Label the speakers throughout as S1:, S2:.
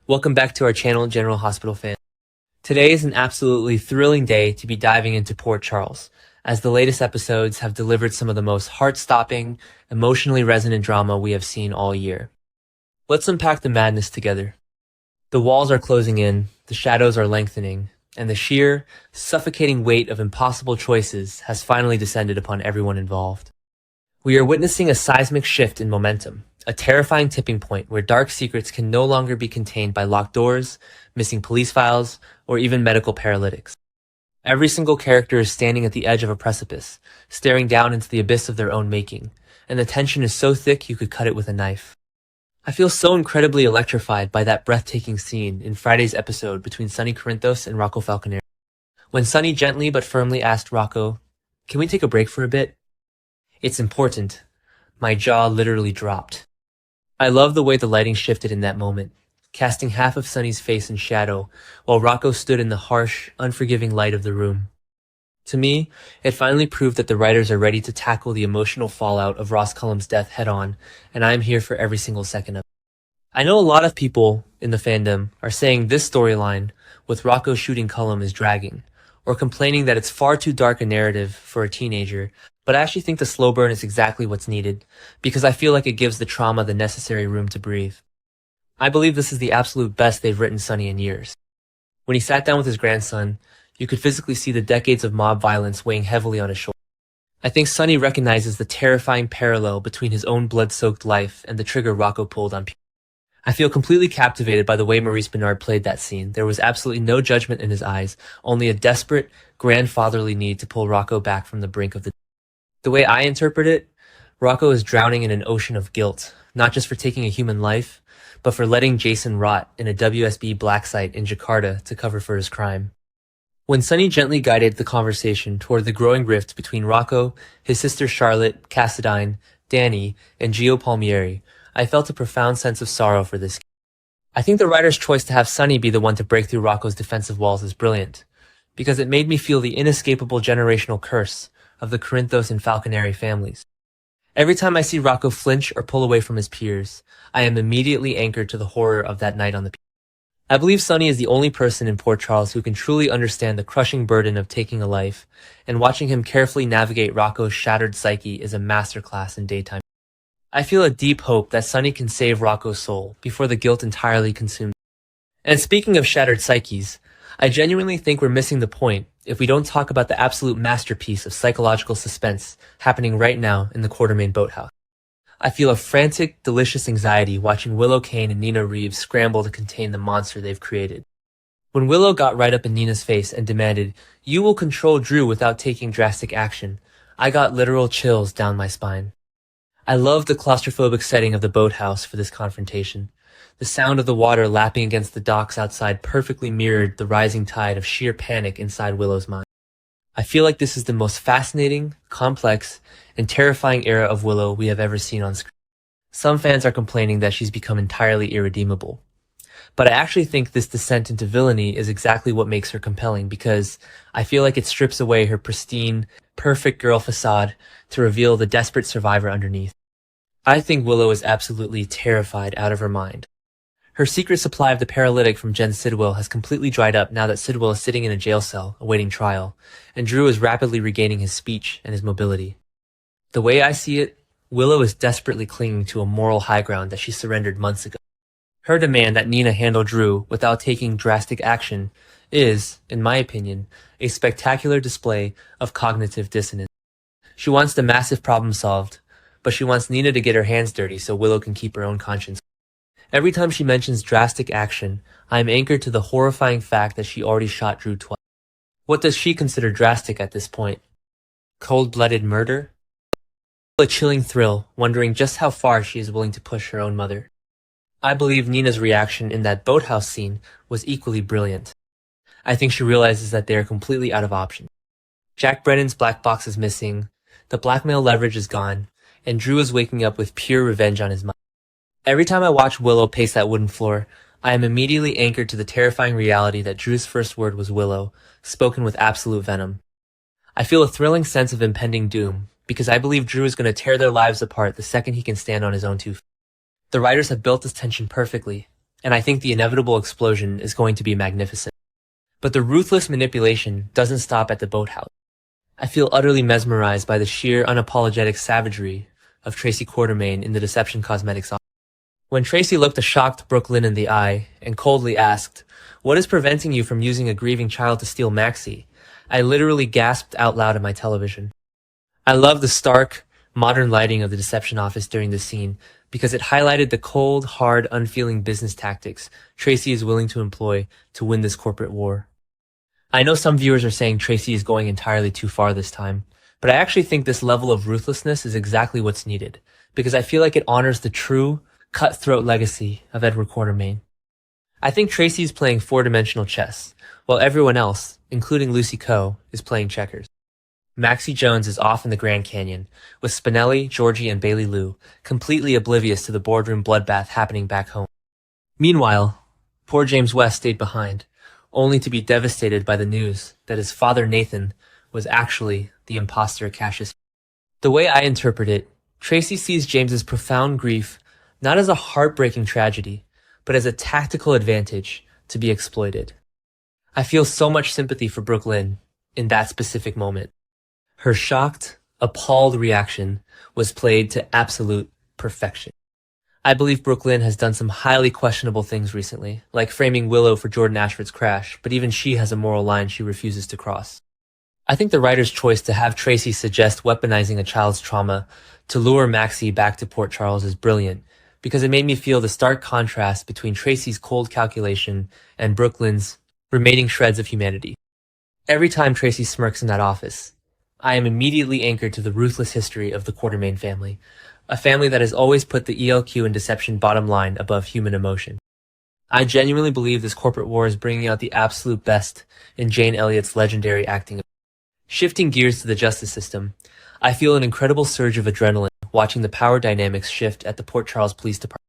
S1: Welcome back to our channel, General Hospital fans. Today is an absolutely thrilling day to be diving into Port Charles, as the latest episodes have delivered some of the most heart-stopping, emotionally resonant drama we have seen all year. Let's unpack the madness together. The walls are closing in, the shadows are lengthening, and the sheer, suffocating weight of impossible choices has finally descended upon everyone involved. We are witnessing a seismic shift in momentum, a terrifying tipping point where dark secrets can no longer be contained by locked doors, missing police files, or even medical paralytics. Every single character is standing at the edge of a precipice, staring down into the abyss of their own making, and the tension is so thick you could cut it with a knife. I feel so incredibly electrified by that breathtaking scene in Friday's episode between Sonny Corinthos and Rocco Falconeri. When Sonny gently but firmly asked Rocco, "Can we take a break for a bit?" "It's important." My jaw literally dropped. I love the way the lighting shifted in that moment, casting half of Sonny's face in shadow, while Rocco stood in the harsh, unforgiving light of the room. To me, it finally proved that the writers are ready to tackle the emotional fallout of Ross Cullum's death head-on, and I am here for every single second of it. I know a lot of people in the fandom are saying this storyline, with Rocco shooting Cullum, is dragging, or complaining that it's far too dark a narrative for a teenager, but I actually think the slow burn is exactly what's needed, because I feel like it gives the trauma the necessary room to breathe. I believe this is the absolute best they've written Sonny in years. When he sat down with his grandson, you could physically see the decades of mob violence weighing heavily on his shoulders. I think Sonny recognizes the terrifying parallel between his own blood-soaked life and the trigger Rocco pulled on people. I feel completely captivated by the way Maurice Bernard played that scene. There was absolutely no judgment in his eyes, only a desperate, grandfatherly need to pull Rocco back from the brink of the... The way I interpret it, Rocco is drowning in an ocean of guilt, not just for taking a human life, but for letting Jason rot in a WSB black site in Jakarta to cover for his crime. When Sonny gently guided the conversation toward the growing rift between Rocco, his sister Charlotte, Cassadine, Danny, and Gio Palmieri, I felt a profound sense of sorrow for this. I think the writer's choice to have Sonny be the one to break through Rocco's defensive walls is brilliant, because it made me feel the inescapable generational curse of the Corinthos and Falconeri families. Every time I see Rocco flinch or pull away from his peers, I am immediately anchored to the horror of that night on the pier. I believe Sonny is the only person in Port Charles who can truly understand the crushing burden of taking a life, and watching him carefully navigate Rocco's shattered psyche is a masterclass in daytime. I feel a deep hope that Sonny can save Rocco's soul before the guilt entirely consumes him. And speaking of shattered psyches, I genuinely think we're missing the point if we don't talk about the absolute masterpiece of psychological suspense happening right now in the Quartermain boathouse. I feel a frantic, delicious anxiety watching Willow Kane and Nina Reeves scramble to contain the monster they've created. When Willow got right up in Nina's face and demanded, "You will control Drew without taking drastic action," I got literal chills down my spine. I love the claustrophobic setting of the boathouse for this confrontation. The sound of the water lapping against the docks outside perfectly mirrored the rising tide of sheer panic inside Willow's mind. I feel like this is the most fascinating, complex, and terrifying era of Willow we have ever seen on screen. Some fans are complaining that she's become entirely irredeemable. But I actually think this descent into villainy is exactly what makes her compelling, because I feel like it strips away her pristine, perfect girl facade to reveal the desperate survivor underneath. I think Willow is absolutely terrified out of her mind. Her secret supply of the paralytic from Jen Sidwell has completely dried up now that Sidwell is sitting in a jail cell awaiting trial, and Drew is rapidly regaining his speech and his mobility. The way I see it, Willow is desperately clinging to a moral high ground that she surrendered months ago. Her demand that Nina handle Drew without taking drastic action is, in my opinion, a spectacular display of cognitive dissonance. She wants the massive problem solved, but she wants Nina to get her hands dirty so Willow can keep her own conscience. Every time she mentions drastic action, I am anchored to the horrifying fact that she already shot Drew twice. What does she consider drastic at this point? Cold-blooded murder? A chilling thrill, wondering just how far she is willing to push her own mother. I believe Nina's reaction in that boathouse scene was equally brilliant. I think she realizes that they are completely out of options. Jack Brennan's black box is missing, the blackmail leverage is gone, and Drew is waking up with pure revenge on his mind. Every time I watch Willow pace that wooden floor, I am immediately anchored to the terrifying reality that Drew's first word was Willow, spoken with absolute venom. I feel a thrilling sense of impending doom, because I believe Drew is going to tear their lives apart the second he can stand on his own 2 feet. The writers have built this tension perfectly, and I think the inevitable explosion is going to be magnificent. But the ruthless manipulation doesn't stop at the boathouse. I feel utterly mesmerized by the sheer unapologetic savagery of Tracy Quartermain in the Deception Cosmetics office. When Tracy looked a shocked Brooklyn in the eye and coldly asked, "What is preventing you from using a grieving child to steal Maxie?" I literally gasped out loud at my television. I love the stark, modern lighting of the Deception office during this scene because it highlighted the cold, hard, unfeeling business tactics Tracy is willing to employ to win this corporate war. I know some viewers are saying Tracy is going entirely too far this time, but I actually think this level of ruthlessness is exactly what's needed, because I feel like it honors the true, cutthroat legacy of Edward Quartermain. I think Tracy is playing four-dimensional chess, while everyone else, including Lucy Coe, is playing checkers. Maxie Jones is off in the Grand Canyon, with Spinelli, Georgie, and Bailey Liu completely oblivious to the boardroom bloodbath happening back home. Meanwhile, poor James West stayed behind, only to be devastated by the news that his father Nathan was actually the imposter Cassius. The way I interpret it, Tracy sees James's profound grief not as a heartbreaking tragedy, but as a tactical advantage to be exploited. I feel so much sympathy for Brooklyn in that specific moment. Her shocked, appalled reaction was played to absolute perfection. I believe Brooklyn has done some highly questionable things recently, like framing Willow for Jordan Ashford's crash, but even she has a moral line she refuses to cross. I think the writer's choice to have Tracy suggest weaponizing a child's trauma to lure Maxie back to Port Charles is brilliant, because it made me feel the stark contrast between Tracy's cold calculation and Brooklyn's remaining shreds of humanity. Every time Tracy smirks in that office, I am immediately anchored to the ruthless history of the Quartermain family, a family that has always put the ELQ and deception bottom line above human emotion. I genuinely believe this corporate war is bringing out the absolute best in Jane Elliott's legendary acting. Shifting gears to the justice system, I feel an incredible surge of adrenaline watching the power dynamics shift at the Port Charles Police Department.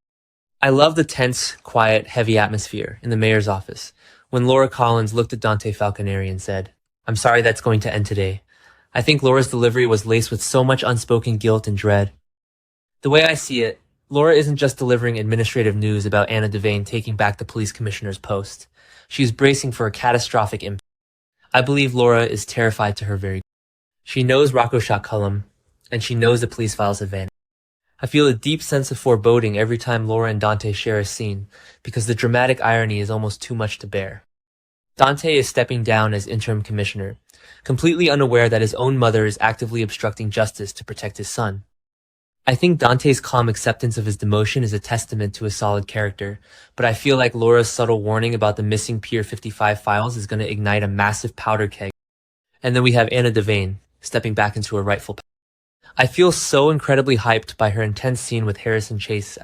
S1: I love the tense, quiet, heavy atmosphere in the mayor's office when Laura Collins looked at Dante Falconeri and said, "I'm sorry that's going to end today." I think Laura's delivery was laced with so much unspoken guilt and dread. The way I see it, Laura isn't just delivering administrative news about Anna Devane taking back the police commissioner's post. She's bracing for a catastrophic impact. I believe Laura is terrified to her very core. She knows Rocco shot Cullum, and she knows the police files have vanished. I feel a deep sense of foreboding every time Laura and Dante share a scene, because the dramatic irony is almost too much to bear. Dante is stepping down as interim commissioner, completely unaware that his own mother is actively obstructing justice to protect his son. I think Dante's calm acceptance of his demotion is a testament to his solid character, but I feel like Laura's subtle warning about the missing Pier 55 files is going to ignite a massive powder keg. And then we have Anna Devane stepping back into her rightful path. I feel so incredibly hyped by her intense scene with Harrison Chase.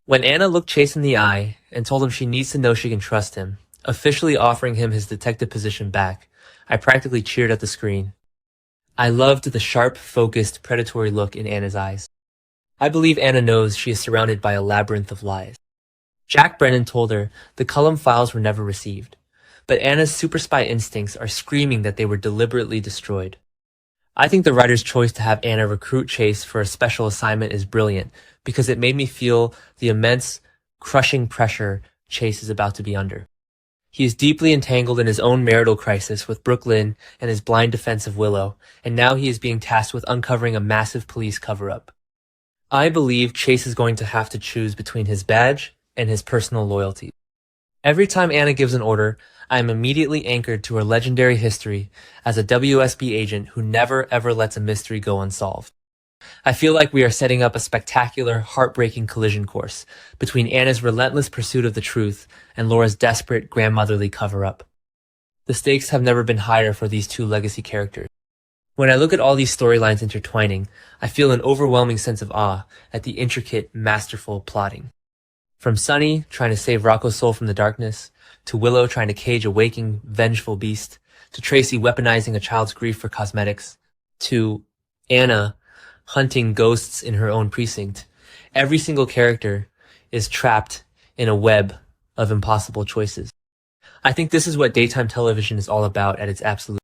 S1: When Anna looked Chase in the eye and told him she needs to know she can trust him, officially offering him his detective position back, I practically cheered at the screen. I loved the sharp, focused, predatory look in Anna's eyes. I believe Anna knows she is surrounded by a labyrinth of lies. Jack Brennan told her the Cullum files were never received, but Anna's super spy instincts are screaming that they were deliberately destroyed. I think the writer's choice to have Anna recruit Chase for a special assignment is brilliant because it made me feel the immense, crushing pressure Chase is about to be under. He is deeply entangled in his own marital crisis with Brooklyn and his blind defense of Willow, and now he is being tasked with uncovering a massive police cover-up. I believe Chase is going to have to choose between his badge and his personal loyalty. Every time Anna gives an order, I am immediately anchored to her legendary history as a WSB agent who never ever lets a mystery go unsolved. I feel like we are setting up a spectacular, heartbreaking collision course between Anna's relentless pursuit of the truth and Laura's desperate grandmotherly cover-up. The stakes have never been higher for these two legacy characters. When I look at all these storylines intertwining, I feel an overwhelming sense of awe at the intricate, masterful plotting. From Sonny trying to save Rocco's soul from the darkness, to Willow trying to cage a waking, vengeful beast, to Tracy weaponizing a child's grief for cosmetics, to Anna hunting ghosts in her own precinct. Every single character is trapped in a web of impossible choices. I think this is what daytime television is all about at its absolute.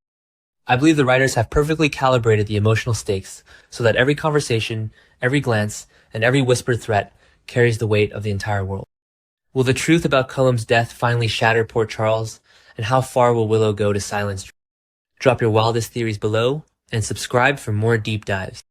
S1: I believe the writers have perfectly calibrated the emotional stakes so that every conversation, every glance, and every whispered threat carries the weight of the entire world. Will the truth about Cullum's death finally shatter Port Charles? And how far will Willow go to silence? Drop your wildest theories below and subscribe for more deep dives.